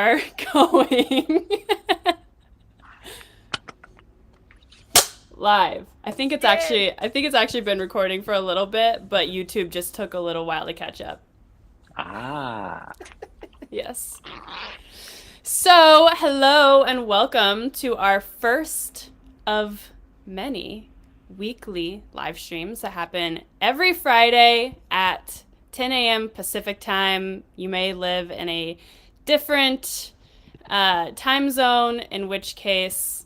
are going live. I think it's actually been recording for a little bit, but YouTube just took a little while to catch up. Ah. Yes. So, hello and welcome to our first of many weekly live streams that happen every Friday at 10 a.m. Pacific time. You may live in a different time zone, in which case,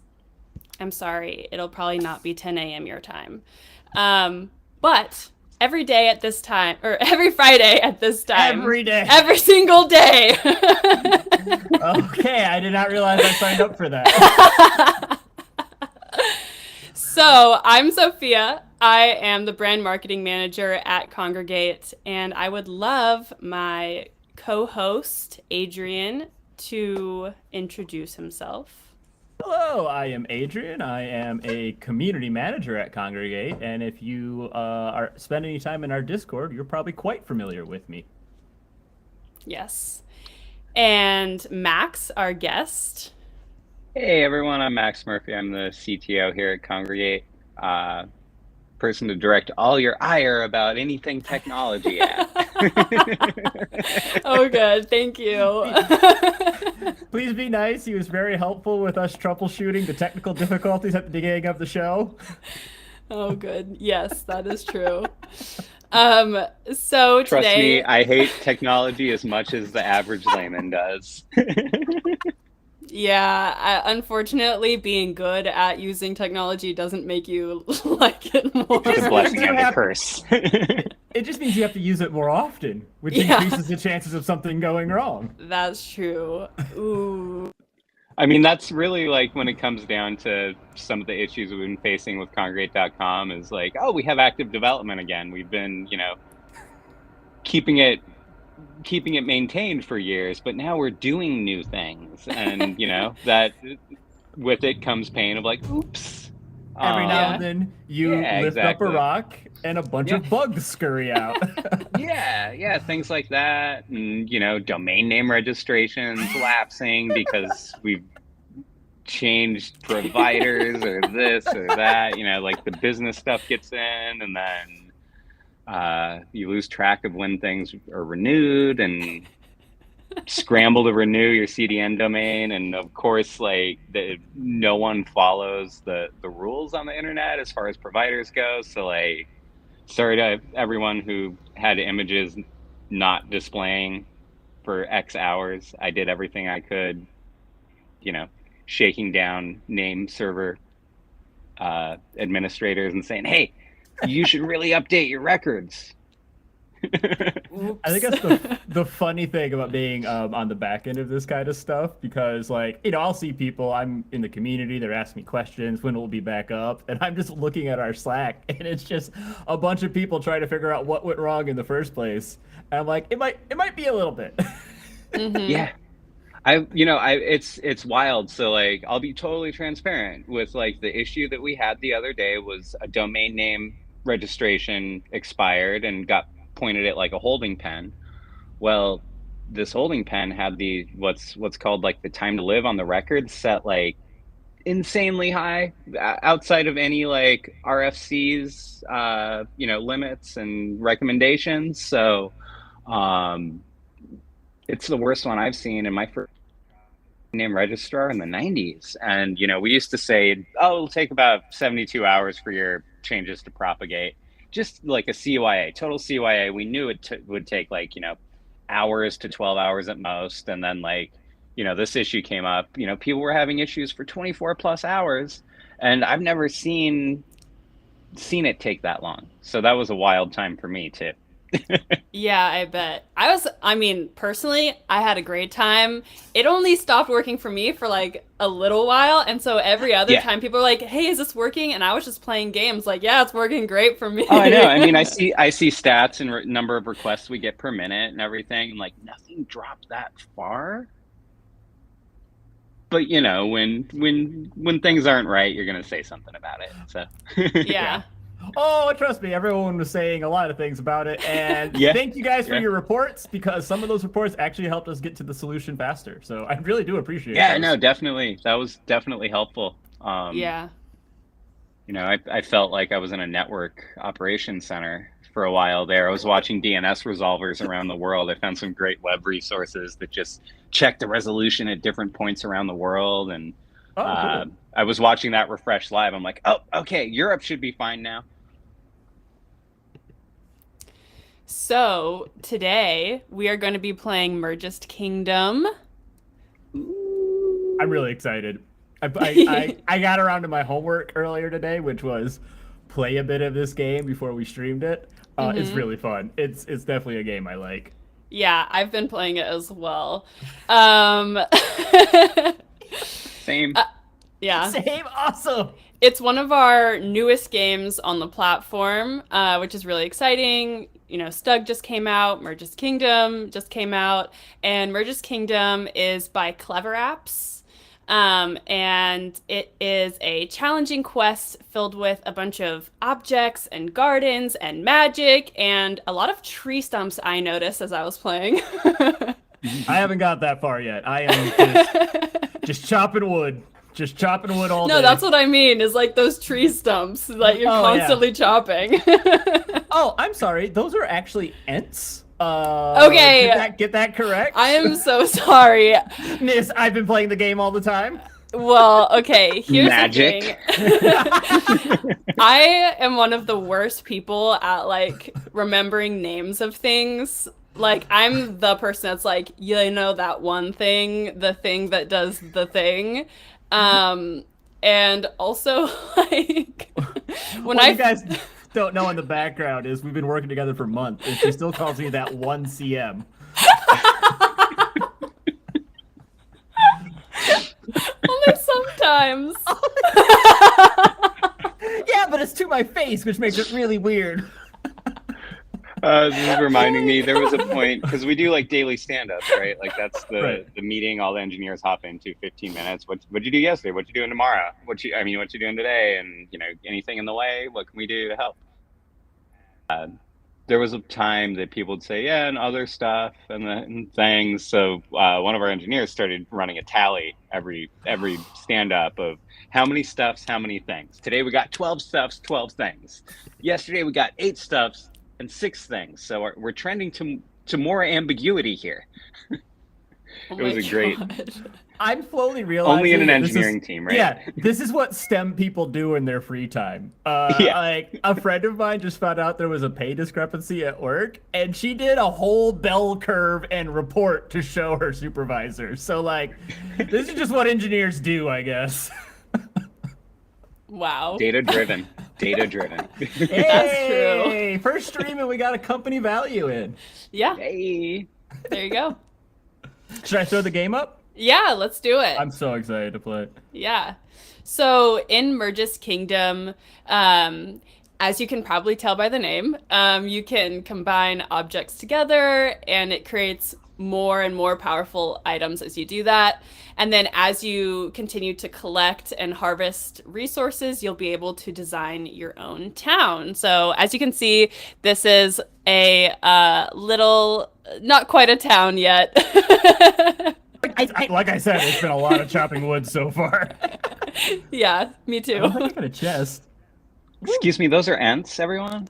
I'm sorry, it'll probably not be 10 a.m. your time. But every day at this time, or every Friday at this time. Every day. Every single day. Okay, I did not realize I signed up for that. So, I'm Sophia. I am the brand marketing manager at Kongregate, and I would love my co-host, Adrian, to introduce himself. Hello, I am Adrian. I am a community manager at Kongregate, and if you are spend any time in our Discord, you're probably quite familiar with me. Yes. And Max, our guest. Hey everyone, I'm Max Murphy. I'm the CTO here at Kongregate. Person to direct all your ire about anything technology at. Oh, good. Thank you. Please be nice. He was very helpful with us troubleshooting the technical difficulties at the beginning of the show. Oh, good. Yes, that is true. So Trust today, me, I hate technology as much as the average layman does. yeah, unfortunately, being good at using technology doesn't make you like it more. It's a blessing and a curse. It just means you have to use it more often, which increases the chances of something going wrong. That's true. Ooh. I mean, that's really like when it comes down to some of the issues we've been facing with Kongregate.com is like, oh, we have active development again. We've been, keeping it maintained for years, but now we're doing new things. And, that with it comes pain of like, oops. Every now and then you lift up a rock and a bunch of bugs scurry out. Yeah, things like that. And, domain name registrations lapsing because we've changed providers or this or that, like the business stuff gets in and then you lose track of when things are renewed and scramble to renew your CDN domain. And of course, no one follows the rules on the internet as far as providers go. So sorry to everyone who had images not displaying for X hours. I did everything I could, shaking down name server administrators and saying, hey, you should really update your records. I think that's the funny thing about being on the back end of this kind of stuff, because I'll see people, I'm in the community, they're asking me questions, when it will be back up, and I'm just looking at our Slack and it's just a bunch of people trying to figure out what went wrong in the first place. And I'm like, it might be a little bit. Mm-hmm. Yeah. It's wild. So I'll be totally transparent with the issue that we had the other day was a domain name registration expired and got pointed at like a holding pen. Well, this holding pen had the what's called the time to live on the record set insanely high outside of any RFC's limits and recommendations. So it's the worst one I've seen in my first name registrar in the 90s. And we used to say, oh, it'll take about 72 hours for your changes to propagate. Just like a CYA, total CYA, we knew it would take hours to 12 hours at most. And then this issue came up, people were having issues for 24 plus hours. And I've never seen it take that long. So that was a wild time for me too. Yeah, I bet. Personally, I had a great time. It only stopped working for me for a little while. And so every other time people were like, hey, is this working? And I was just playing games yeah, it's working great for me. Oh, I know. I mean, I see stats and number of requests we get per minute and everything. And nothing dropped that far. But when things aren't right, you're going to say something about it. So Yeah. Oh, trust me, everyone was saying a lot of things about it, and Yeah. thank you guys for Yeah. your reports because some of those reports actually helped us get to the solution faster. So I really do appreciate Yeah, those. no, definitely. That was definitely helpful. Yeah. I felt like I was in a network operations center for a while there. I was watching DNS resolvers around the world. I found some great web resources that just check the resolution at different points around the world. And Oh, cool. I was watching that refresh live. I'm like, oh, okay, Europe should be fine now. So today we are going to be playing Mergest Kingdom. I'm really excited. I got around to my homework earlier today, which was play a bit of this game before we streamed it. It's really fun. It's definitely a game I like. Yeah, I've been playing it as well. Um, Same. yeah. Same, awesome. It's one of our newest games on the platform, which is really exciting. You know, Stug just came out, Mergest Kingdom just came out, and Mergest Kingdom is by Clever Apps. And it is a challenging quest filled with a bunch of objects and gardens and magic and a lot of tree stumps I noticed as I was playing. I haven't got that far yet. I am just chopping wood. Just chopping wood all day. No, that's what I mean, is like those tree stumps that you're constantly chopping. Oh, I'm sorry. Those are actually Ents. Okay. Get that correct? I am so sorry. Nis, I've been playing the game all the time. Well, okay, here's Magic. the thing. I am one of the worst people at like remembering names of things. Like I'm the person that's like, you know that one thing, the thing that does the thing. And also like when What you guys don't know in the background is we've been working together for months, and she still calls me that one CM. only sometimes. Yeah, but it's to my face, which makes it really weird. This is reminding me, there was a point, because we do like daily stand-ups, right? Like that's the meeting all the engineers hop into 15 minutes. What'd you do yesterday? What you doing tomorrow? What you doing today? And anything in the way? What can we do to help? There was a time that people would say, yeah, and other stuff and things. So one of our engineers started running a tally every stand-up of how many stuffs, how many things. Today we got 12 stuffs, 12 things. Yesterday we got 8 stuffs and 6 things. So we're trending to more ambiguity here. Oh It was my a great. God. I'm slowly realizing Only in an that this engineering team, right? Yeah, this is what STEM people do in their free time. Yeah. Like a friend of mine just found out there was a pay discrepancy at work, and she did a whole bell curve and report to show her supervisor. So like, this is just what engineers do, I guess. Wow. Data driven. Hey, first stream and we got a company value in. Yeah, Hey. there you go. Should I throw the game up? Yeah, let's do it. I'm so excited to play. Yeah. So in Mergest Kingdom, as you can probably tell by the name, you can combine objects together and it creates more and more powerful items as you do that. And then as you continue to collect and harvest resources, you'll be able to design your own town. So as you can see, this is a little, not quite a town yet. Like I said, it's been a lot of chopping wood so far. Yeah, me I too. don't think I got a chest. Excuse me, those are Ents, everyone?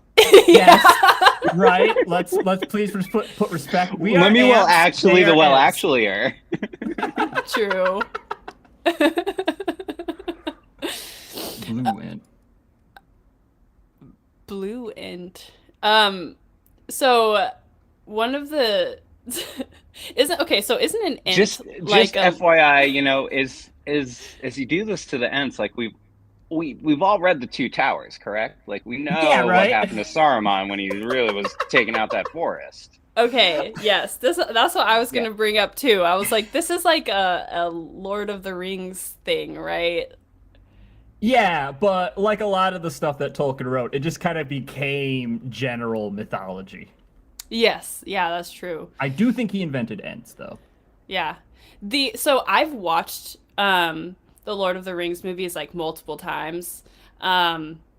Yes. Right. Let's please put respect. We Let are me ants, well actually they the are well ants. actually are. True. Blue ant. Blue int. So one of the isn't an int Just like a, FYI, is as you do this to the Ents, like we've all read the Two Towers, correct? Like we know Yeah, right? what happened to Saruman when he really was taking out that forest. okay, yes, that's what I was gonna Yeah. bring up too. I was like, this is like a Lord of the Rings thing, right? Yeah, but like a lot of the stuff that Tolkien wrote, it just kind of became general mythology. Yes, yeah, that's true. I do think he invented Ents, though. Yeah. So I've watched the Lord of the Rings movies like multiple times.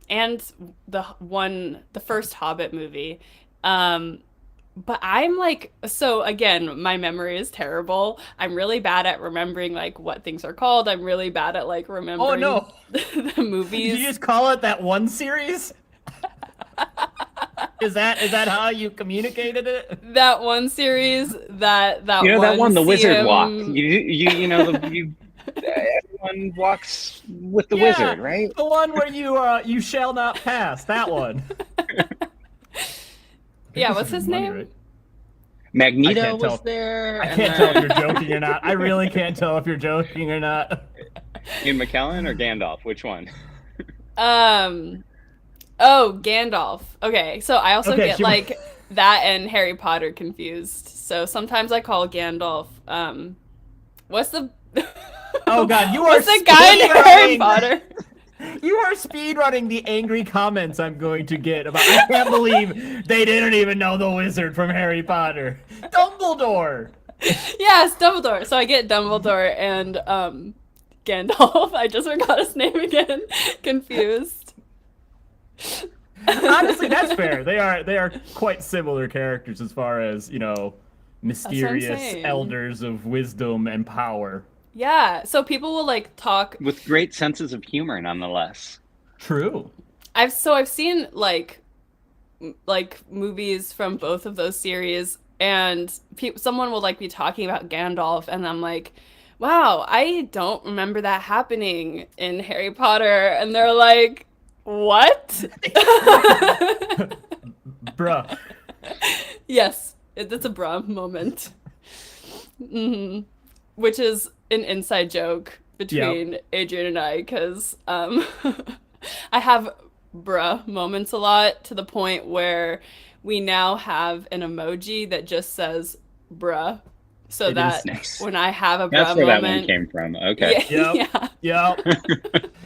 and the first Hobbit movie. But I'm like, so again, my memory is terrible. I'm really bad at remembering like what things are called. I'm really bad at like Oh remembering no! the Did movies. you just call it that one series? Is that how you communicated it? That one series, that You know that one, the wizard walk. CM. You know everyone walks with the Yeah, wizard, right? the one where you shall not pass. That one. Yeah, what's his name? Right? I Magneto can't was tell. there. I and can't tell if then- you're joking or not. I really can't tell if you're joking or not. Ian McKellen or Gandalf? Which one? Oh, Gandalf. Okay, so I also Okay, get like that and Harry Potter confused. So sometimes I call Gandalf. What's the? Oh God, you What's are the guy in Harry speedrunning. Potter? You are speedrunning the angry comments I'm going to get about. I can't believe they didn't even know the wizard from Harry Potter. Dumbledore. Yes, Dumbledore. So I get Dumbledore and Gandalf. I just forgot his name again. Confused. Honestly, that's fair. They are quite similar characters as far as, mysterious saying. elders of wisdom and power. Yeah. So people will like talk. With great senses of humor, nonetheless. True. I've seen like movies from both of those series, and someone will like be talking about Gandalf, and I'm like, wow, I don't remember that happening in Harry Potter, and they're like, what? Bruh. Yes, that's a bruh moment. Which is an inside joke between Adrian and I, because I have bruh moments a lot, to the point where we now have an emoji that just says bruh, so It that is nice. when I have a bruh That's where that one moment, came from. Okay. Yep. yeah,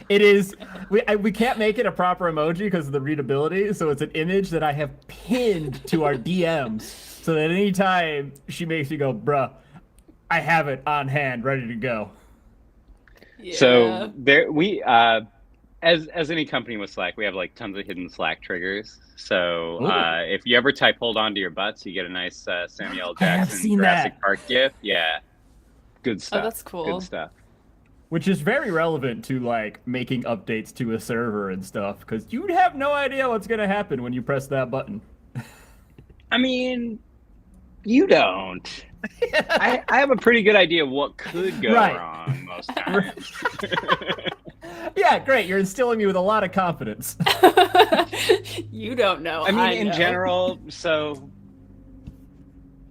It is. We can't make it a proper emoji because of the readability. So it's an image that I have pinned to our DMs, so that anytime she makes me go, bruh, I have it on hand, ready to go. yeah. So there we as any company with Slack, we have like tons of hidden Slack triggers. So Ooh. if you ever type "hold on" to your butts, you get a nice Samuel L. I have Jackson seen Jurassic that. Park gif. Yeah, good stuff. that's cool. Good stuff. Which is very relevant to like making updates to a server and stuff, because you'd have no idea what's gonna happen when you press that button. I mean, you don't. I have a pretty good idea of what could go Right. wrong most times. Yeah, great. You're instilling me with a lot of confidence. You don't know. I mean, in know. general, so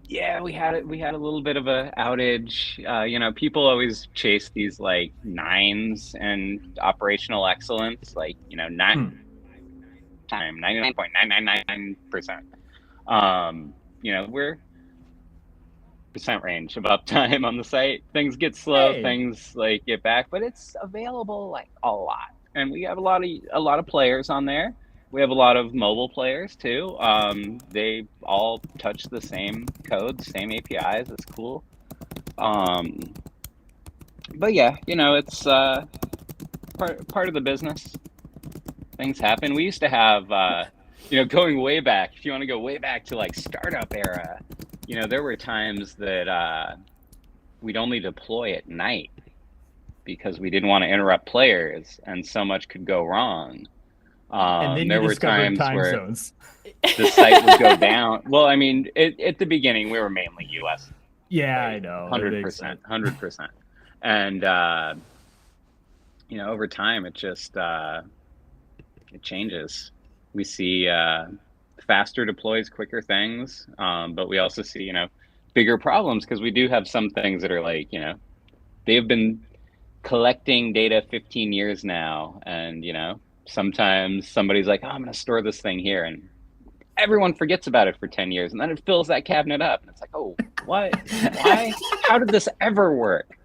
yeah, we had a little bit of a outage. People always chase these like nines and operational excellence, like 99.999%. We're percent range of uptime on the site. Things get slow, Hey. things like get back, but it's available like a lot, and we have a lot of players on there. We have a lot of mobile players too. They all touch the same codes, same APIs. It's cool. But yeah, it's part of the business. Things happen. We used to have, going way back. If you want to go way back to like startup era, there were times that we'd only deploy at night because we didn't want to interrupt players, and so much could go wrong. And then there you were discovered times time where zones. the site would go down. Well, I mean, at the beginning, we were mainly US. Yeah, I know. 100%, 100%. And, over time, it just, it changes. We see faster deploys, quicker things, but we also see, bigger problems, because we do have some things that are like, they've been collecting data 15 years now, and, sometimes somebody's like, oh, I'm going to store this thing here, and everyone forgets about it for 10 years, and then it fills that cabinet up, and it's like, oh, what? Why? How did this ever work?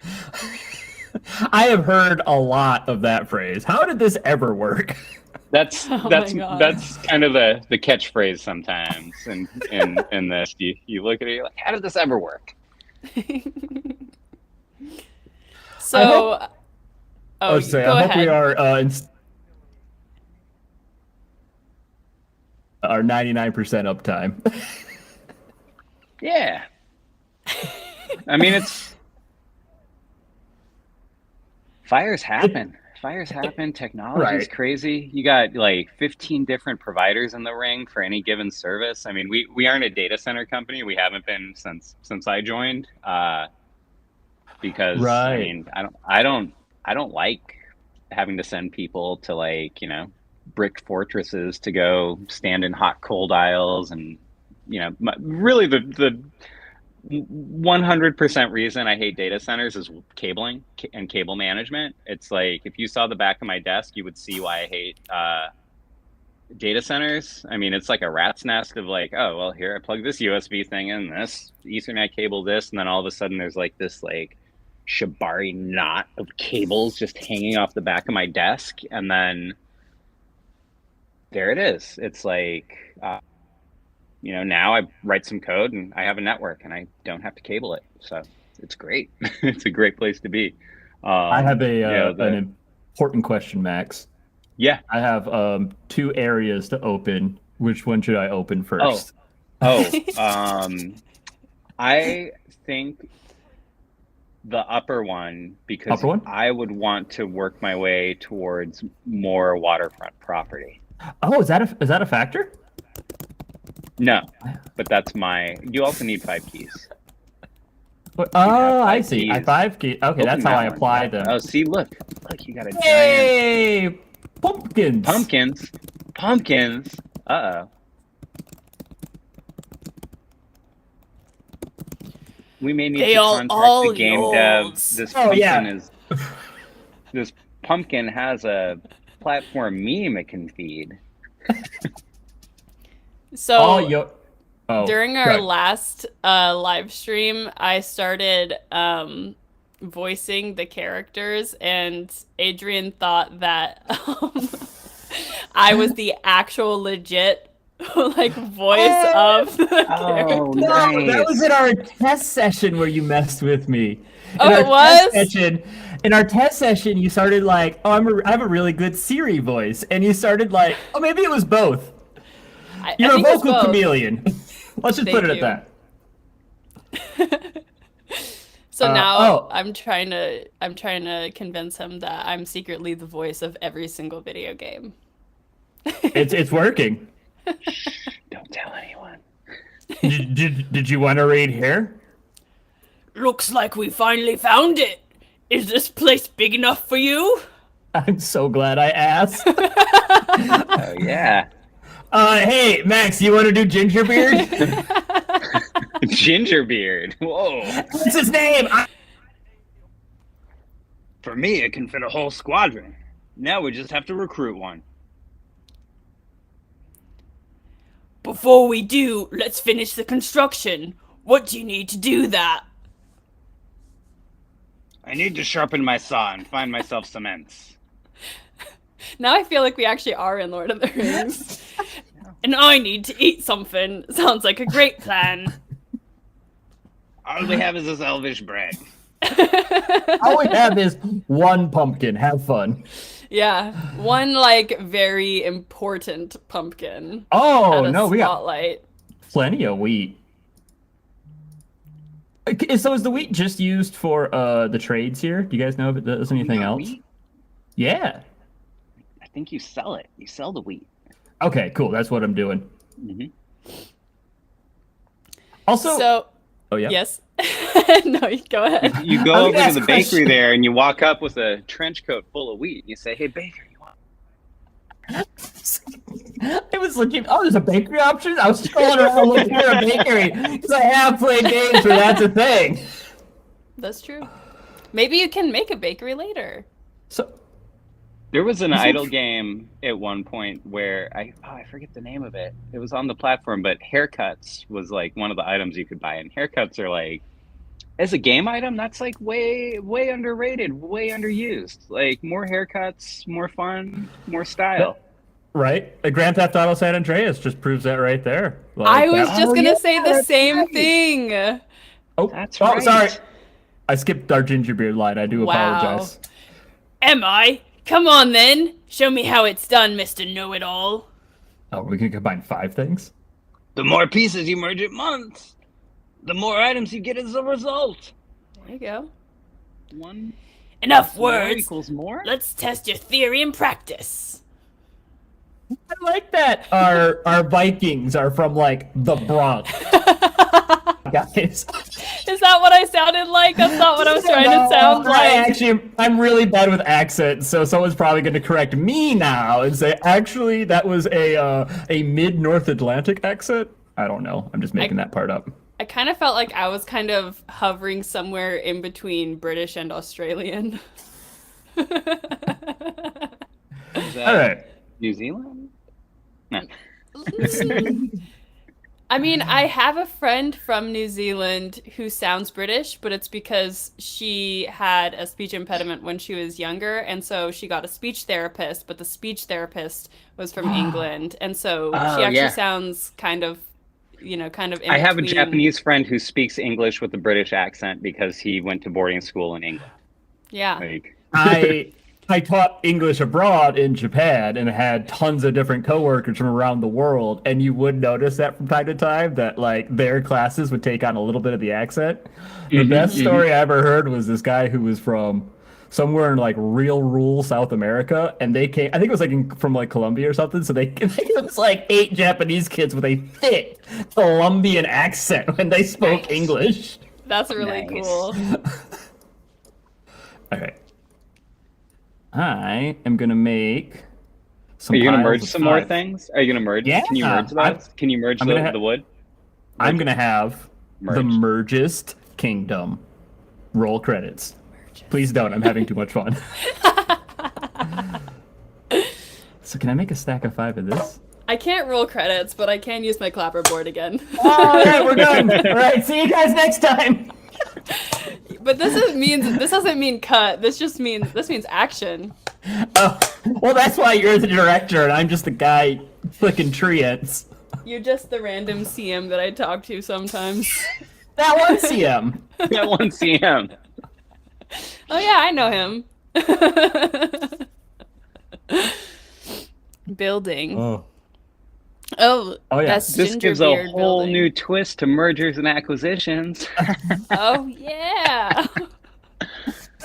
I have heard a lot of that phrase. How did this ever work? That's Oh that's my God. that's kind of the catchphrase sometimes in this. You look at it, you're like, how did this ever work? So, I go hope we ahead. are. Our 99% uptime. Yeah. I mean, fires happen. Fires happen. Technology's Right. crazy. You got like 15 different providers in the ring for any given service. I mean, we aren't a data center company. We haven't been since I joined. Because I Right. mean, I don't like having to send people to like, brick fortresses to go stand in hot cold aisles and really the 100% reason I hate data centers is cabling and cable management. It's like if you saw the back of my desk, you would see why I hate data centers. I mean, it's like a rat's nest of like, oh, well, here I plug this USB thing in, this Ethernet cable, this, and then all of a sudden there's like this like shibari knot of cables just hanging off the back of my desk, and then there it is. It's like, now I write some code and I have a network and I don't have to cable it, so it's great. It's a great place to be. I have an The important question, Max. Yeah. I have 2 areas to open. Which one should I open first? I think the upper one, because Upper one? I would want to work my way towards more waterfront property. Oh, is that a factor? No, but you also need 5 keys. Oh, I 5 see. I keys. 5 keys. Okay, that's Open how that I one. apply them. Oh, see, look, you got a giant Yay! Pumpkins. pumpkins. Uh-oh. We may need They to all contact the game dev. yours. This Oh, pumpkin yeah. this pumpkin has a platform meme it can feed. So Oh, during our good. last live stream, I started voicing the characters, and Adrian thought that I was the actual legit like voice of the Oh, character. No, that was nice. in our test session where you messed with me. Oh, it was? In our test session, you started like, "Oh, I have a really good Siri voice," and you started like, "Oh, maybe it was both." I You're a think it was vocal both. chameleon. Let's just put it Thank at you. that. So now oh. I'm trying to convince him that I'm secretly the voice of every single video game. It's working. Don't tell anyone. Did you want to read here? Looks like we finally found it. Is this place big enough for you? I'm so glad I asked. Oh, yeah. Hey, Max, you want to do Gingerbeard? Gingerbeard. Whoa. What's his name? For me, it can fit a whole squadron. Now we just have to recruit one. Before we do, let's finish the construction. What do you need to do that? I need to sharpen my saw and find myself cements. Now I feel like we actually are in Lord of the Rings. And I need to eat something. Sounds like a great plan. All we have is this elvish bread. All we have is one pumpkin. Have fun. Yeah, one like very important pumpkin. Oh, at a no, we got spotlight. plenty of wheat. Okay, so is the wheat just used for the trades here? Do you guys know if it does anything else? Wheat? Yeah. I think you sell it. You sell the wheat. Okay, cool. That's what I'm doing. Mm-hmm. Also, So, oh yeah. yes. No, you go ahead. You go I was over gonna to ask the a bakery question. there and you walk up with a trench coat full of wheat and you say, "Hey, baker, you want?" It was legit. Oh, there's a bakery option. I was scrolling around looking for a bakery because I have played games where that's a thing. That's true. Maybe you can make a bakery later. So, There was an Is it idle tr- game at one point where I forget the name of it. It was on the platform, but haircuts was like one of the items you could buy, and haircuts are like, as a game item, that's like way underrated, way underused. Like more haircuts, more fun, more style. right? A Grand Theft Auto San Andreas just proves that right there. I was just Oh, gonna yeah, say the that's same right. thing. Oh, That's oh, right. sorry. I skipped our Gingerbeard line. I do Wow. apologize. Am I? Come on then. Show me how it's done, Mr. Know-It-All. Oh, we can combine 5 things? The more pieces you merge at once, the more items you get as a result. There you go. 1 Enough more words. equals more. Let's test your theory in practice. I like that our Vikings are from, like, the Bronx. Guys. Is that what I sounded like? That's not what I was trying to sound like. I'm really bad with accents, so someone's probably going to correct me now and say, actually, that was a mid-North Atlantic accent. I don't know. I'm just making that part up. I kind of felt like I was kind of hovering somewhere in between British and Australian. Is that All right. New Zealand? No. I mean, I have a friend from New Zealand who sounds British, but it's because she had a speech impediment when she was younger, and so she got a speech therapist, but the speech therapist was from England, and so she actually sounds kind of in I have a between. Japanese friend who speaks English with a British accent because he went to boarding school in England. Yeah. Like, I taught English abroad in Japan and had tons of different coworkers from around the world, and you would notice that from time to time that like their classes would take on a little bit of the accent. The best story I ever heard was this guy who was from somewhere in like real rural South America, and they came. I think it was like from like Colombia or something. So it was like 8 Japanese kids with a thick Colombian accent when they spoke English. That's really Nice. cool. All right. I am gonna make some. are you gonna piles merge of some more 5. things? Are you gonna merge? Yeah, Can you merge those? Can you merge I'm gonna the wood? I'm gonna have the Merged. Mergest Kingdom. Roll credits. Please don't. I'm having too much fun. So can I make a stack of 5 of this? I can't roll credits, but I can use my clapperboard again. All right, we're done. All right, see you guys next time. But this doesn't mean cut. This means action. Oh, well, that's why you're the director and I'm just the guy flicking tree ends. You're just the random CM that I talk to sometimes. That one CM. That one CM. Oh yeah, I know him. Building. Oh. Oh, Oh, yeah. that's This gives a Gingerbeard whole building. new twist to mergers and acquisitions. Oh yeah.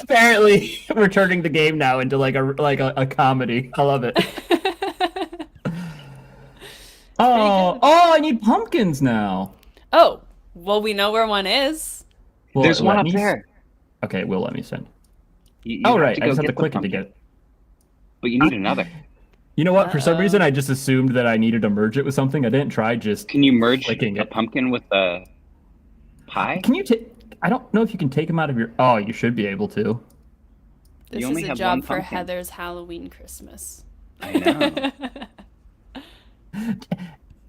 Apparently, we're turning the game now into like a comedy. I love it. Oh, I need pumpkins now. Oh, well, we know where one is. Will There's it one let up me there. Okay, it will let me send. You Oh, have right. to I go just have to get the click it to pumpkin. get it. But you need another. You know what? For some Uh-oh. reason, I just assumed that I needed to merge it with something. I didn't try just. Can you merge Clicking a it. pumpkin with a pie? Can you take? I don't know if you can take them out of your. Oh, you should be able to. This You only is a have job one for pumpkin. Heather's Halloween Christmas. I know.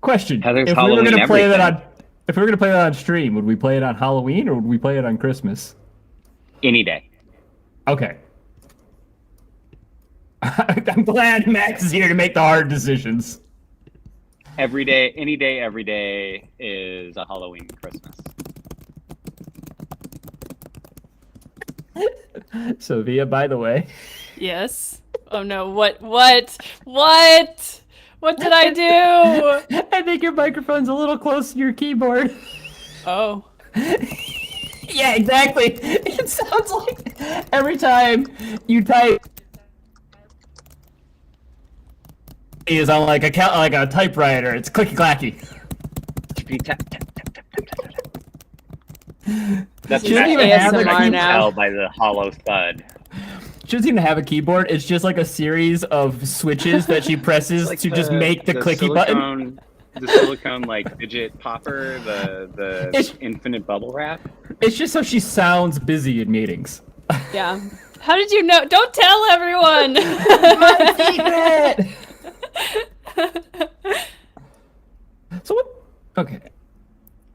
Question: Heather's If we were Halloween gonna play that everything. if we were gonna play that on stream, would we play it on Halloween or would we play it on Christmas? Any day. Okay. I'm glad Max is here to make the hard decisions. Every day, any day, every day is a Halloween Christmas. Sophia, by the way, Yes. Oh no, what did I do? I think your microphone's a little close to your keyboard. Oh. Yeah, exactly. It sounds like every time you type is on like a typewriter. It's clicky clacky. That's She doesn't even ASMR have like, now. I can tell by the hollow thud. she doesn't even have a keyboard. It's just like a series of switches that she presses Like to just make the clicky button. The silicone like fidget popper, the It's- infinite bubble wrap. It's just so she sounds busy in meetings. Yeah. How did you know? Don't tell everyone. Secret. So what? Okay.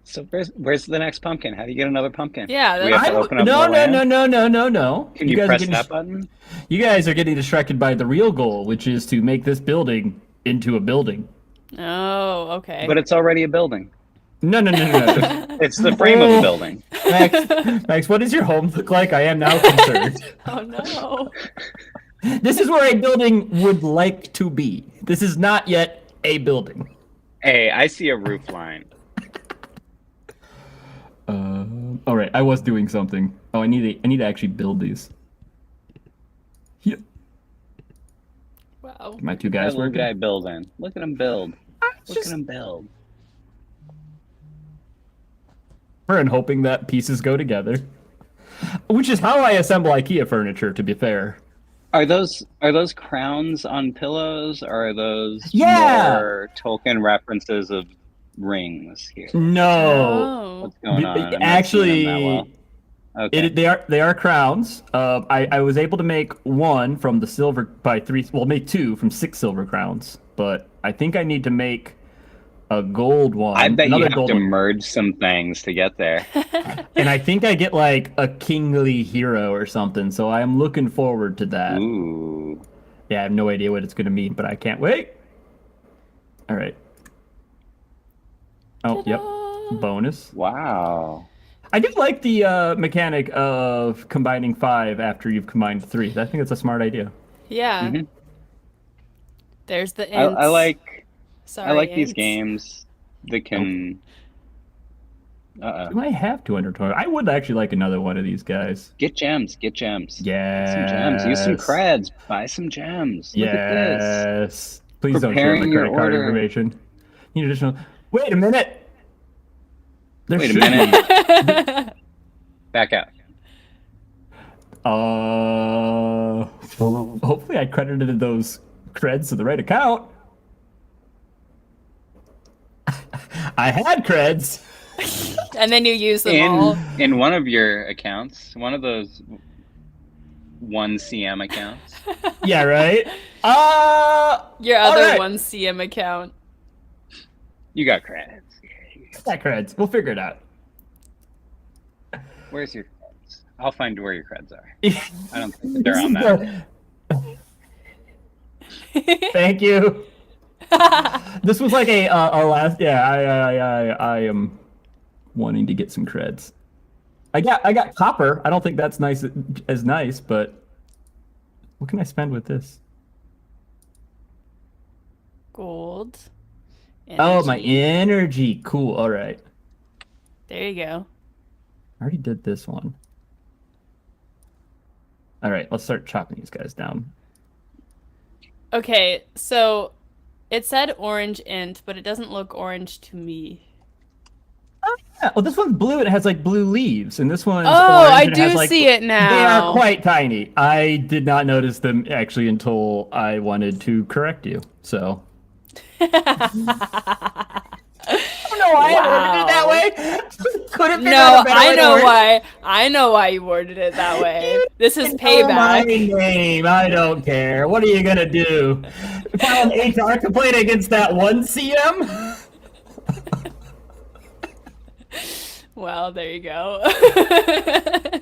So where's the next pumpkin? How do you get another pumpkin? Yeah, Do we have to open up No. more land? No. Can you guys are press getting that button? You guys are getting distracted by the real goal, which is to make this building into a building. Oh, okay. But it's already a building. No. It's the frame of a building. Max, what does your home look like? I am now concerned. Oh no. This is where a building would like to be. This is not yet a building. Hey, I see a roof line. All right, I was doing something. Oh, I need to actually build these. Yeah. Wow. My two That guys little working. guy building. Look at him build. Look at him build. And hoping that pieces go together, which is how I assemble IKEA furniture. To be fair. Are those crowns on pillows, or are those Yeah. more Tolkien references of rings here? No. What's going on? I'm not Actually, seeing them that well. Okay. they are crowns. I was able to make one from the silver by three. Well, make two from 6 silver crowns, but I think I need to make a gold one. I bet you another have gold to one. merge some things to get there. And I think I get like a kingly hero or something. So I am looking forward to that. Ooh. Yeah, I have no idea what it's gonna mean, but I can't wait. All right. Oh, Ta-da! yep. Bonus. Wow. I do like the mechanic of combining 5 after you've combined 3. I think that's a smart idea. Yeah. Mhm. There's the I ints. I like these ints. games that can. Do I have 220? I would actually like another one of these guys. Get gems. Get gems. Yeah. Get some gems. Use some creds. Buy some gems. Look at this. Yes. Please don't share my Preparing your credit card order. information. Need additional. Wait a minute. There Wait a should minute. be. Back out. Hopefully I credited those creds to the right account. I had creds. And then you use them all. In one of your accounts, one of those 1CM accounts. Yeah, right? Your other right. 1CM account. You got credits. Got creds. We'll figure it out. Where's your creds? I'll find where your creds are. I don't think that they're on that. Thank you. This was like a last. Yeah, I am wanting to get some creds. I got copper. I don't think that's nice, but what can I spend with this? Gold. Oh, my Energy. energy. Cool. All right. There you go. I already did this one. All right, let's start chopping these guys down. Okay, so it said orange int, but it doesn't look orange to me. Yeah, well, this one's blue and it has like blue leaves, and this one's Oh, orange I and it has, do like, see it now. They are quite tiny. I did not notice them actually until I wanted to correct you. So. I don't know why I ordered it that way. Couldn't figure out No, a better way to order it. I know why you worded it that way. This is It's my payback. name. I don't care. What are you gonna do? File an HR complaint against that 1CM? Well, there you go. I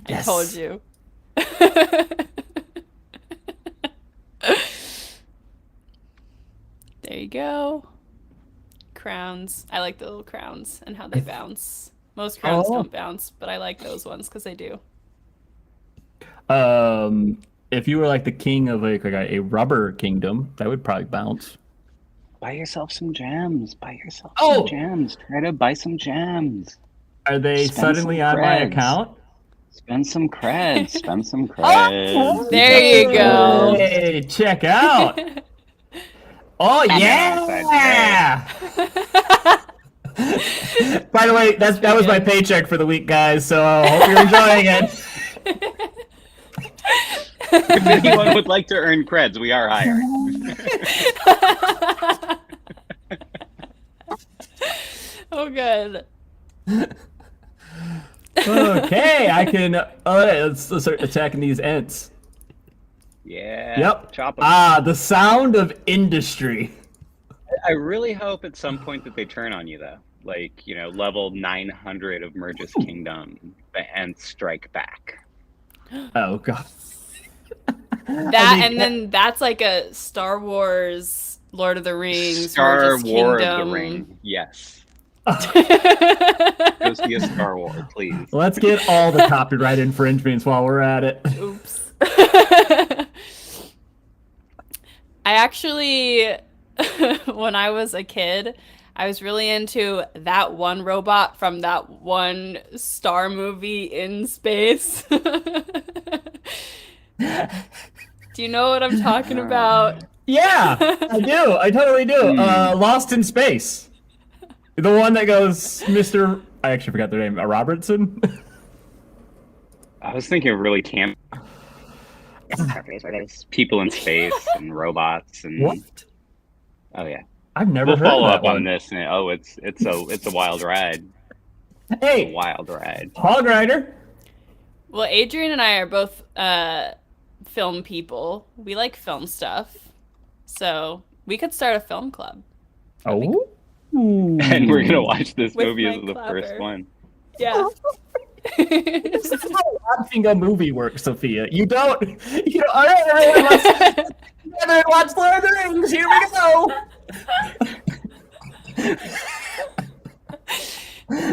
Yes. told you. There you go. Crowns. I like the little crowns and how they bounce. Most crowns Oh. don't bounce, but I like those ones because they do. If you were like the king of like a rubber kingdom, that would probably bounce. Buy yourself some gems. Buy yourself Oh! some gems. Try to buy some gems. Are they Spend suddenly some on my creds. account? Spend some creds. Spend some creds. There you go. Hey, check out. Oh yeah! By the way, that was my paycheck for the week, guys. So I hope you're enjoying it. If anyone would like to earn creds, we are hiring. Oh, good. Okay, I can. All right, let's start attacking these ents. Yeah. Yep. Chop 'em. The sound of industry. I really hope at some point that they turn on you, though. Like, level 900 of Mergest Kingdom, the Ents strike back. Oh god. And then that's like a Star Wars, Lord of the Rings, Star Mergest War Kingdom. of the Ring. Yes. Go see a Star War, please. Let's get all the copyright infringements while we're at it. Oops. I actually when I was a kid, I was really into that one robot from that one star movie in space. Do you know what I'm talking about? Yeah, I do. I totally do. Lost in Space. The one that goes, Mr. I actually forgot their name. Robertson? I was thinking of really camp people in space and robots and What? oh yeah. I've never We'll heard follow of that up one. on this and it's a wild ride. Hey, A wild ride. Hog Rider. Well, Adrian and I are both film people. We like film stuff. So we could start a film club. Oh. And we're gonna watch this With movie my as the first clapper. one. Yeah. This is how watching a movie works, Sophia. You don't. All right, everyone, let's together and watch Lord of the Rings. Here we go.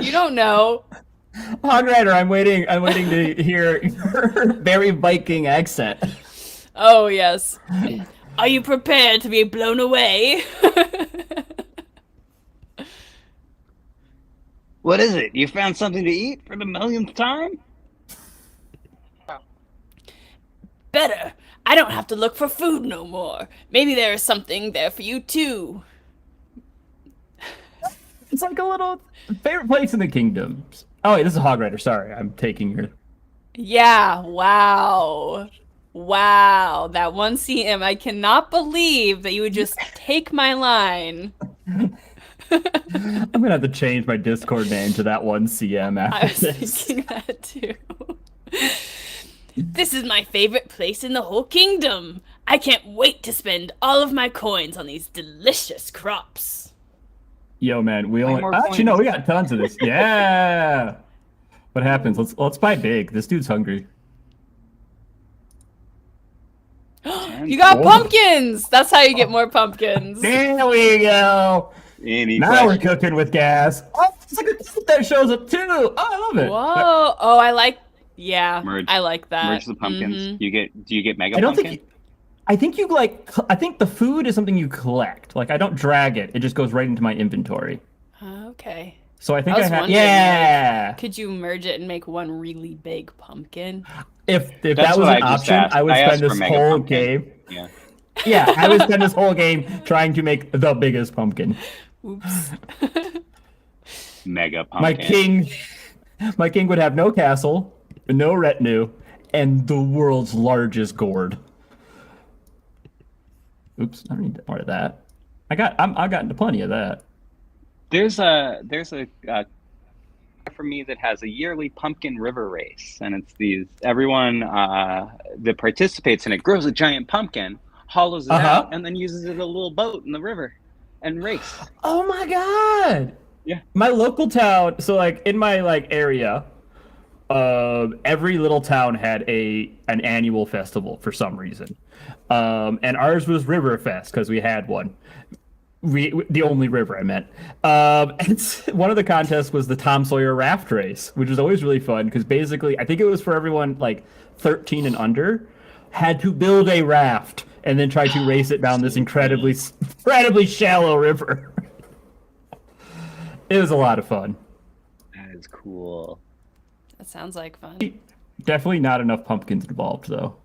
You don't know. Hog Rider, I'm waiting to hear your very Viking accent. Oh, yes. Are you prepared to be blown away? What is it? You found something to eat for the millionth time? Better. I don't have to look for food no more. Maybe there is something there for you too. It's like a little favorite place in the kingdom. Oh wait, this is Hog Rider. Sorry, I'm taking your. Yeah, wow. Wow, that one CM. I cannot believe that you would just take my line. I'm gonna have to change my Discord name to that one CM I after was this. thinking that too. This is my favorite place in the whole kingdom. I can't wait to spend all of my coins on these delicious crops. Yo, man, we only more actually no, coins. we got tons of this. Yeah. What happens? Let's buy big. This dude's hungry. You got Oh. pumpkins! That's how you get more pumpkins. There we go. Any Now we're questions? cooking with gas. Oh, it's like a dude that shows up too. Oh, I love it. Whoa. Oh, I like. Yeah, Merge- I like that. Merge the pumpkins. Mhm. Do you get mega I don't pumpkin? think. I think you like. I think the food is something you collect. Like I don't drag it. It just goes right into my inventory. Okay. So I think I I, was have. wondering, Yeah. Could you merge it and make one really big pumpkin? If That's that was what an I just option, asked. I would I spend asked for this mega whole pumpkin. game. Yeah. Yeah, I would spend this whole game trying to make the biggest pumpkin. Oops. Mega My pumpkin. my king would have no castle, no retinue, and the world's largest gourd. Oops, I don't need more of that. I got into plenty of that. There's a for me that has a yearly pumpkin river race, and it's these everyone that participates in it grows a giant pumpkin, hollows it out, and then uses it as a little boat in the river and race. Oh my god! Yeah. My local town, so like in my like area, every little town had an annual festival for some reason, and ours was Riverfest because we had one. The only river I meant. And one of the contests was the Tom Sawyer raft race, which was always really fun because basically I think it was for everyone like 13 and under had to build a raft and then try to race it down this incredibly shallow river. It was a lot of fun. That is cool. That sounds like fun. Definitely not enough pumpkins involved though.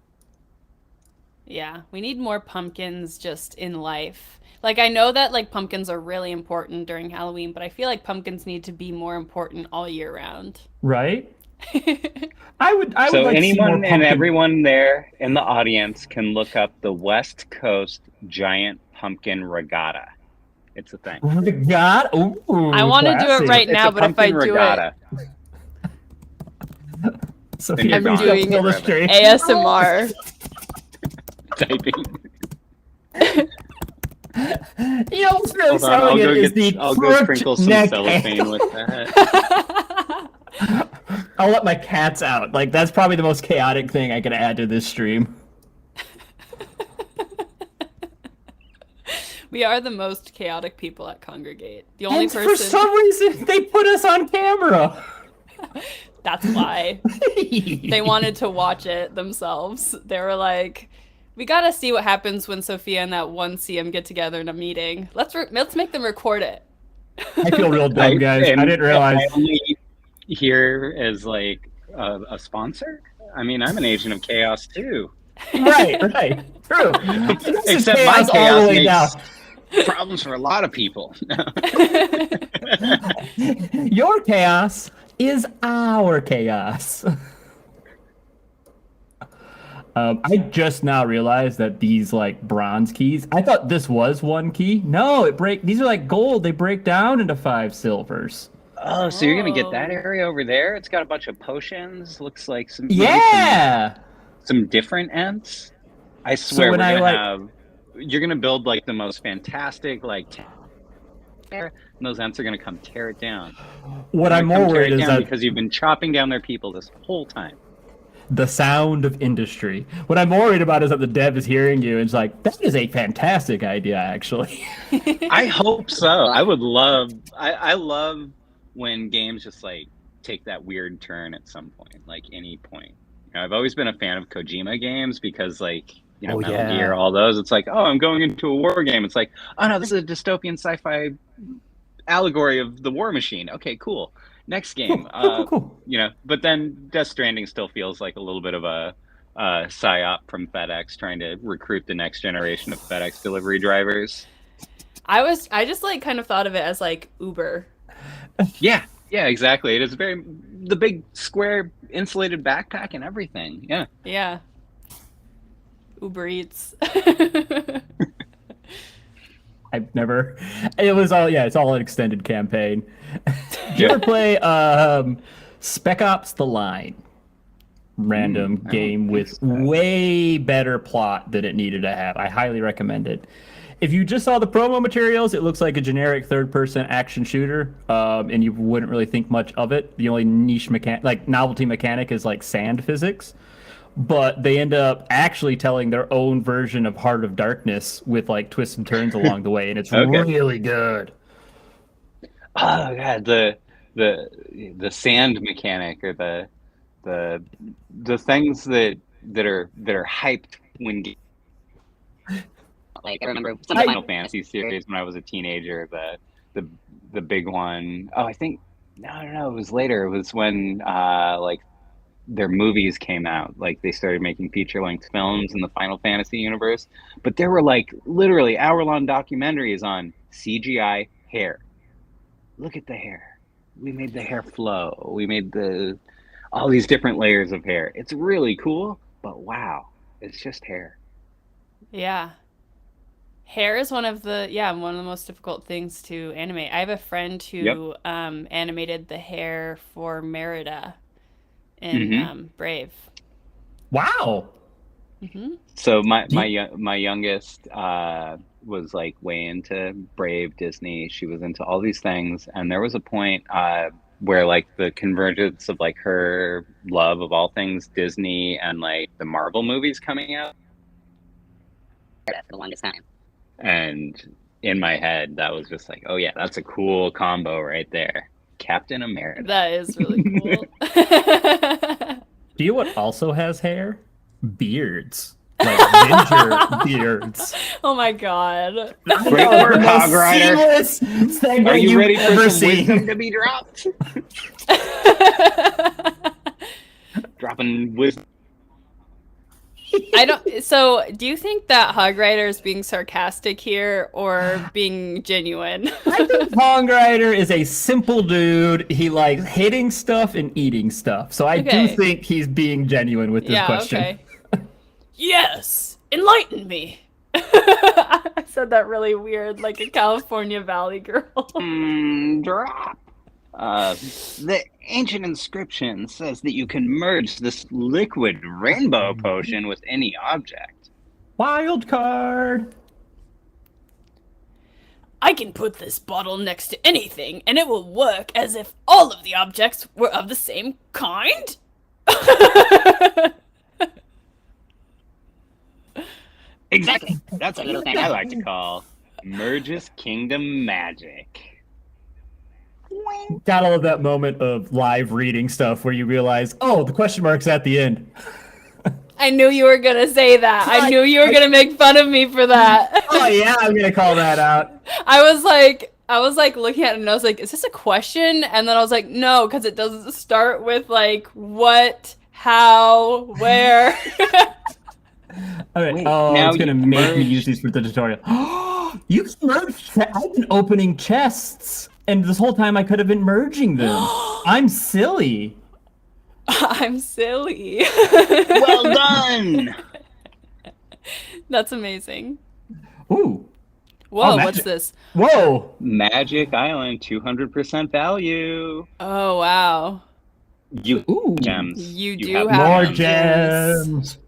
Yeah, we need more pumpkins just in life. Like I know that like pumpkins are really important during Halloween, but I feel like pumpkins need to be more important all year round. Right? I would So like to see more anyone and pumpkin- everyone there in the audience can look up the West Coast Giant Pumpkin Regatta. It's a thing. God, ooh, I want to do it classy. right It's now, a but if I pumpkin do regatta. So Then you're I'm gone. doing illustration. ASMR. Typing. You know what's really Hold on, selling it is the I'll go crooked sprinkle some neck cellophane angle. with that. I'll let my cats out. Like that's probably the most chaotic thing I could add to this stream. We are the most chaotic people at Kongregate. The only And for person. some reason, they put us on camera. That's why. They wanted to watch it themselves. They were like, We gotta see what happens when Sophia and that one CM get together in a meeting. Let's make them record it. I feel real dumb, guys. I didn't realize. I only here as like a sponsor. I mean, I'm an agent of chaos too. Right, true. Except my all the chaos way down. makes problems for a lot of people. Your chaos is our chaos. I just now realized that these like bronze keys. I thought this was one key. No, these are like gold. They break down into 5 silvers. Oh, so you're gonna get that area over there? It's got a bunch of potions. Looks like some some different ents. I swear you're gonna build like the most fantastic like and those ents are gonna come tear it down. What I'm more worried is that because you've been chopping down their people this whole time. The sound of industry. What I'm worried about is that the dev is hearing you and it's like, that is a fantastic idea, actually. I hope so. I would love. I love when games just like take that weird turn at some point, like any point. You know, I've always been a fan of Kojima games because, like, you know, Metal Gear, all those. It's like, oh, I'm going into a war game. It's like, oh no, this is a dystopian sci-fi allegory of the war machine. Okay, cool. Next game. Cool. You know, but then Death Stranding still feels like a little bit of a psyop from FedEx trying to recruit the next generation of FedEx delivery drivers. I just like kind of thought of it as like Uber. Yeah, exactly. It is the big square insulated backpack and everything. Yeah. Yeah. Uber Eats. I've never. It's all an extended campaign. Did you ever play Spec Ops: The Line? Random game with way better plot than it needed to have. I highly recommend it. If you just saw the promo materials, it looks like a generic third-person action shooter, and you wouldn't really think much of it. The only niche novelty mechanic is like sand physics. But they end up actually telling their own version of Heart of Darkness with like twists and turns along the way, and it's really good. Oh god, the sand mechanic or the things that are hyped when like I remember some of the Final Fantasy series when I was a teenager. The big one. Oh, I think no, it was later. It was when like their movies came out. Like they started making feature-length films in the Final Fantasy universe. But there were like literally hour-long documentaries on CGI hair. Look at the hair. We made the hair flow. We made all these different layers of hair. It's really cool, but wow, it's just hair. Yeah. Hair is one of the most difficult things to animate. I have a friend who animated the hair for Merida in Brave. Wow. Mm-hmm. So my youngest was like way into Brave, Disney. She was into all these things, and there was a point where like the convergence of like her love of all things Disney and like the Marvel movies coming out for the longest time. And in my head, that was just like, oh yeah, that's a cool combo right there. Captain America. That is really cool. Do you know what also has hair? Beards. Like ginger beards. Oh my god. Great work, Hog Rider. Are you ready for some wisdom to be dropped? Dropping wisdom. So, do you think that Hog Rider is being sarcastic here or being genuine? I think Hog Rider is a simple dude. He likes hitting stuff and eating stuff. So I do think he's being genuine with this question. Okay. Yes! Enlighten me! I said that really weird, like a California Valley girl. Drop. The ancient inscription says that you can merge this liquid rainbow potion with any object. Wild card. I can put this bottle next to anything, and it will work as if all of the objects were of the same kind? Exactly. That's a little thing I like to call Mergest Kingdom magic. Gotta love that moment of live reading stuff where you realize, oh, the question mark's at the end. I knew you were gonna say that. I knew you were gonna make fun of me for that. Oh yeah, I'm gonna call that out. I was like looking at it and I was like, is this a question? And then I was like, no, because it doesn't start with like what, how, where. Okay. Wait, Oh, now it's gonna you've make me merged- use these for the tutorial. You can merge. I've been opening chests, and this whole time I could have been merging them. I'm silly. I'm silly. Well done. That's amazing. Ooh. Whoa, Oh, what's magic. this? Whoa. Magic Island, 200% value. Oh, wow. You Ooh. gems. You do have have More gems. gems.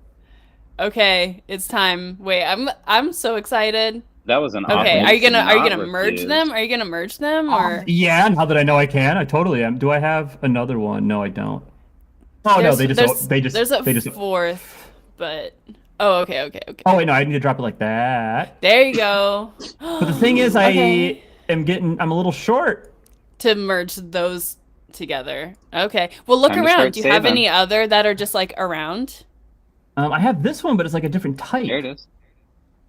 Okay, it's time. Wait, I'm so excited. That was an Okay, offer are you to gonna not merge refuse. them? Are you gonna merge them or Yeah, now that I know I can, I totally am. Do I have another one? No, I don't. Oh no, they just there's a they just. fourth, but oh, okay. Oh wait, no, I need to drop it like that. There you go. But the thing is, Okay. I'm a little short. To merge those together. Okay. Well, look Time to around. start Do you have saving. any other that are just like around? I have this one, but it's like a different type. There it is.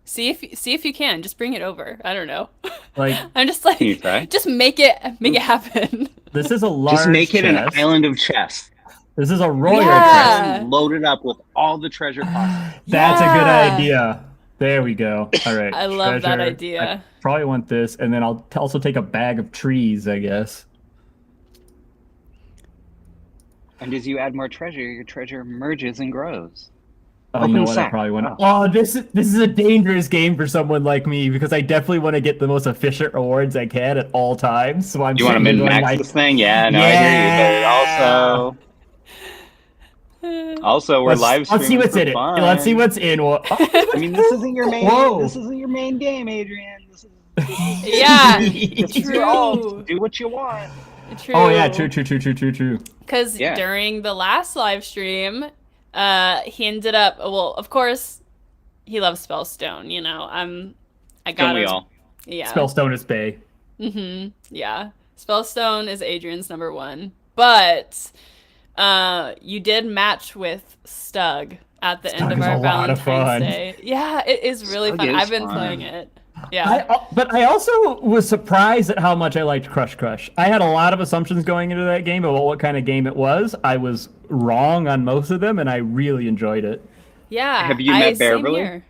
See if you can. Just bring it over. I don't know. Like I'm just like Can you try? just make it happen. this is a large. Just make it chest. an island of chests. This is a royal Yeah. chest. Load it up with all the treasure possible. That's a Yeah. good idea. There we go. All right. I love that treasure. idea. I probably want this, and then I'll also take a bag of trees, I guess. And as you add more treasure, your treasure merges and grows. Oh, you know Open what? I sack. probably want to. Oh, this is a dangerous game for someone like me because I definitely want to get the most efficient rewards I can at all times. So I'm. Do you want to sitting min there going max like, this thing? Yeah, no, I hear you. But also we're live streaming. Let's see what's for in it. fun. Let's see what's in. Oh, I mean, this isn't your main. Whoa. This isn't your main game, Adrian. This is Yeah. this is your alt. Do what you want. True. Oh yeah, true. Because Yeah. during the last live stream, he ended up. Well, of course, he loves Spellstone. You know, I got Don't we all? Yeah. Spellstone is Bay. Yeah. Spellstone is Adrian's number one, but you did match with Stug at the end Stug of is our a lot of Valentine's fun. Day. Yeah, it is really Stug fun. is I've been fun. playing it. Yeah. But I also was surprised at how much I liked Crush Crush. I had a lot of assumptions going into that game about what kind of game it was. I was wrong on most of them, and I really enjoyed it. Yeah. Have you met same Beverly? here.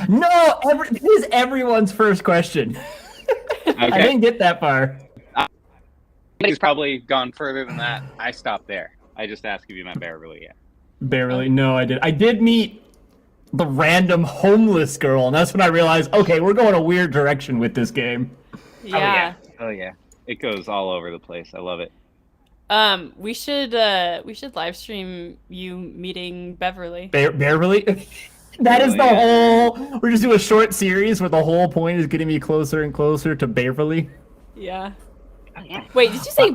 No, this is everyone's first question. I Okay. didn't get that far. He's probably gone further than that. I stopped there. I just asked if you met Beverly yet. Barely. No, I did. I did meet the random homeless girl, and that's when I realized, okay, we're going a weird direction with this game. Yeah. Oh yeah. It goes all over the place. I love it. We should live stream you meeting Beverly. Beverly? That is the Beverly, whole. We're just doing a short series where the whole point is getting me closer and closer to Beverly. Yeah. Wait, did you say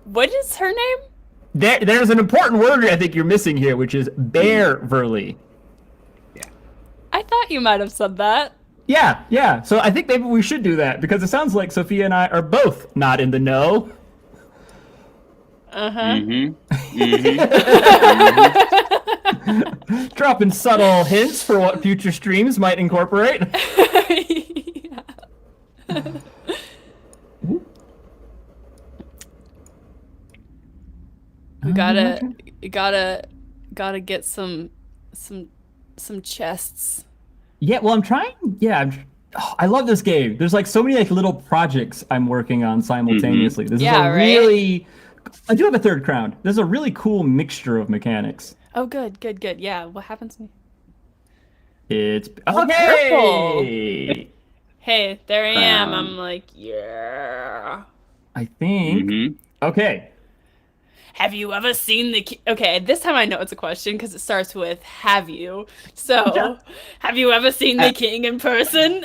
what is her name? There's an important word I think you're missing here, which is Bearverly. I thought you might have said that. Yeah. So I think maybe we should do that because it sounds like Sophia and I are both not in the know. Dropping subtle hints for what future streams might incorporate. We gotta get some chests. Yeah, well, I'm trying. Yeah, I love this game. There's like so many like little projects I'm working on simultaneously. This is Yeah, a right? really. I do have a third crown. There's a really cool mixture of mechanics. Oh, good. Yeah, what happens to me? It's Oh, okay. Hey, there I am. I'm like, yeah. I think. Okay. Have you ever seen the Okay, this time I know it's a question because it starts with have you. So, Yeah. have you ever seen the king in person?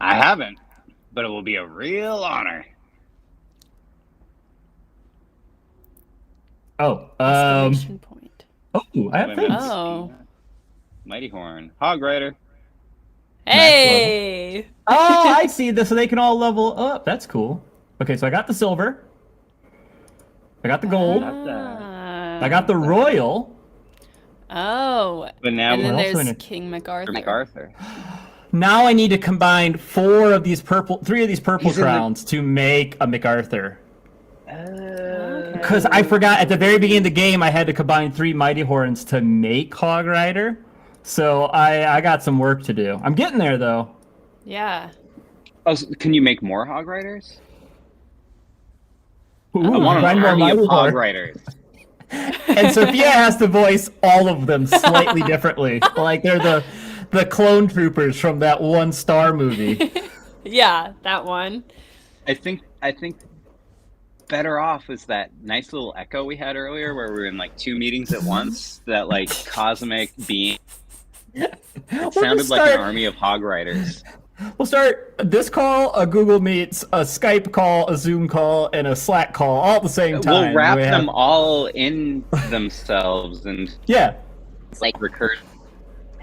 I haven't, but it will be a real honor. Oh. Exclamation point. Oh, I have Wait a things. minute. Oh. Mighty Horn. Hog Rider. Hey! Oh, I see this. So they can all level up. That's cool. Okay, so I got the silver. I got the gold. Got that. I got the Royal. Oh. But now And then we're also there's in a- King MacArthur. MacArthur. Now I need to combine three of these purple He's in the- crowns to make a MacArthur. Okay. Because I forgot at the very beginning of the game, I had to combine 3 Mighty Horns to make Hog Rider. So I got some work to do. I'm getting there though. Yeah. Oh, so can you make more Hog Riders? Ooh, I want an combine more army of Mighty Hog Horn. Riders. And Sophia has to voice all of them slightly differently. Like they're the clone troopers from that One Star movie. Yeah, that one. I think better off is that nice little echo we had earlier where we were in like 2 meetings at once, that like cosmic being. It sounded like an army of Hog Riders. We'll start this call, a Google Meets, a Skype call, a Zoom call, and a Slack call all at the same time. We'll wrap them all in themselves and Yeah. like recursive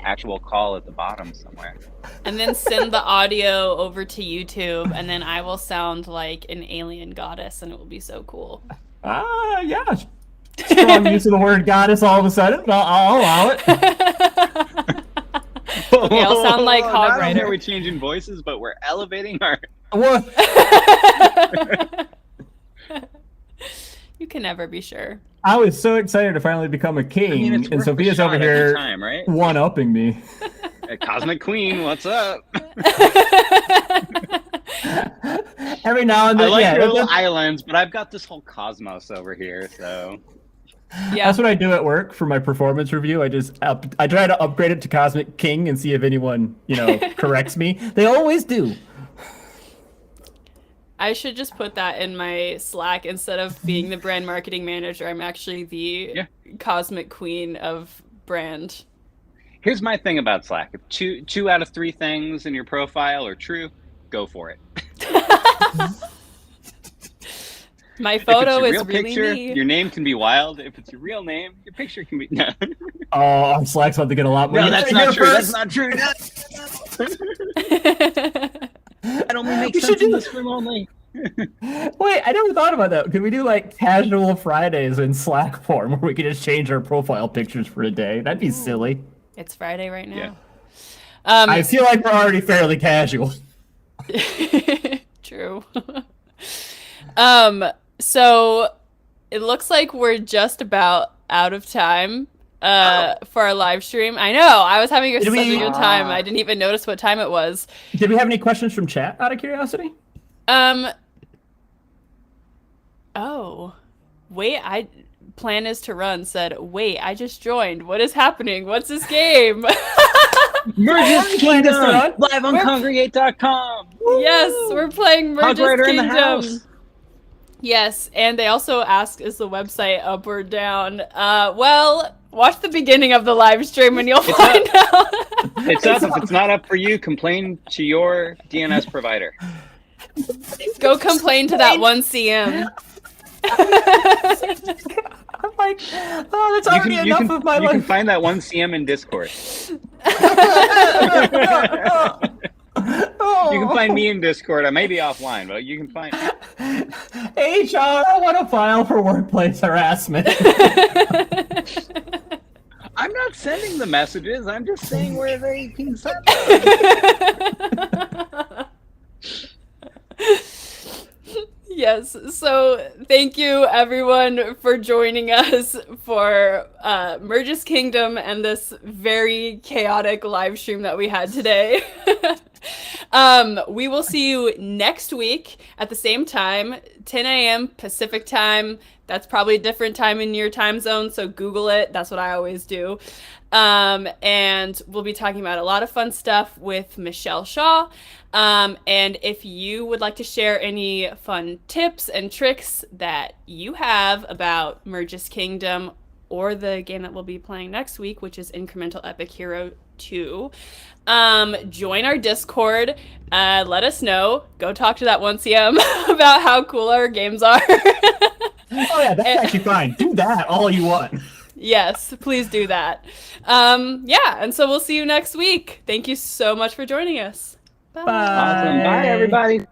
actual call at the bottom somewhere. And then send the audio over to YouTube, and then I will sound like an alien goddess, and it will be so cool. Yeah. Strong use of the word goddess all of a sudden. I'll allow it. Okay, I'll sound like Hog Not only Rider. are we changing voices, but we're elevating our. What? You can never be sure. I was so excited to finally become a king, I mean, it's and worth a Sophia's shot over every here time, right? one-upping me. Cosmic Queen, what's up? Every now and I then, like yeah. your little islands, but I've got this whole cosmos over here, so. Yeah. That's what I do at work for my performance review. I try to upgrade it to Cosmic King and see if anyone, corrects me. They always do. I should just put that in my Slack. Instead of being the brand marketing manager, I'm actually the cosmic queen of brand. Here's my thing about Slack. If two out of 3 things in your profile are true, go for it. My If photo it's your is real really picture, me. your name can be wild. If it's your real name, your picture can be. No, Oh, Slack's about to get a lot more. no, that's not true. That's not true. That only makes sense in this room only. Wait, I never thought about that. Could we do like casual Fridays in Slack form where we could just change our profile pictures for a day? That'd be silly. It's Friday right now. Yeah. I feel like we're already fairly casual. True. So it looks like we're just about out of time for our live stream. I know. I was having such a good time. I didn't even notice what time it was. Did we have any questions from chat out of curiosity? Oh. Wait, plan is to run said, "Wait, I just joined. What is happening? What's this game?" Mergest Playing this Kingdom, around? live on Kongregate.com. Yes, we're playing Hog Mergest Rider in the Kingdom. house. Yes, and they also ask, is the website up or down? Well, watch the beginning of the live stream and you'll find out. It's up. If it's not up for you, complain to your DNS provider. Go complain to that one CM. I'm like, oh, that's already enough of my You can life. find that one CM in Discord. You can find me in Discord. I may be offline, but you can find me. HR, I want to file for workplace harassment. I'm not sending the messages. I'm just saying where they can send them. Yes, so thank you everyone for joining us for Mergest Kingdom and this very chaotic live stream that we had today. We will see you next week at the same time, 10 a.m. Pacific time. That's probably a different time in your time zone, so Google it. That's what I always do. And we'll be talking about a lot of fun stuff with Michelle Shaw. And if you would like to share any fun tips and tricks that you have about Mergest Kingdom or the game that we'll be playing next week, which is Incremental Epic Hero 2, join our Discord. Let us know. Go talk to that 1CM about how cool our games are. Oh yeah, that's actually fine. Do that all you want. Yes, please do that. Yeah, and so we'll see you next week. Thank you so much for joining us. Bye. Awesome. Bye, everybody.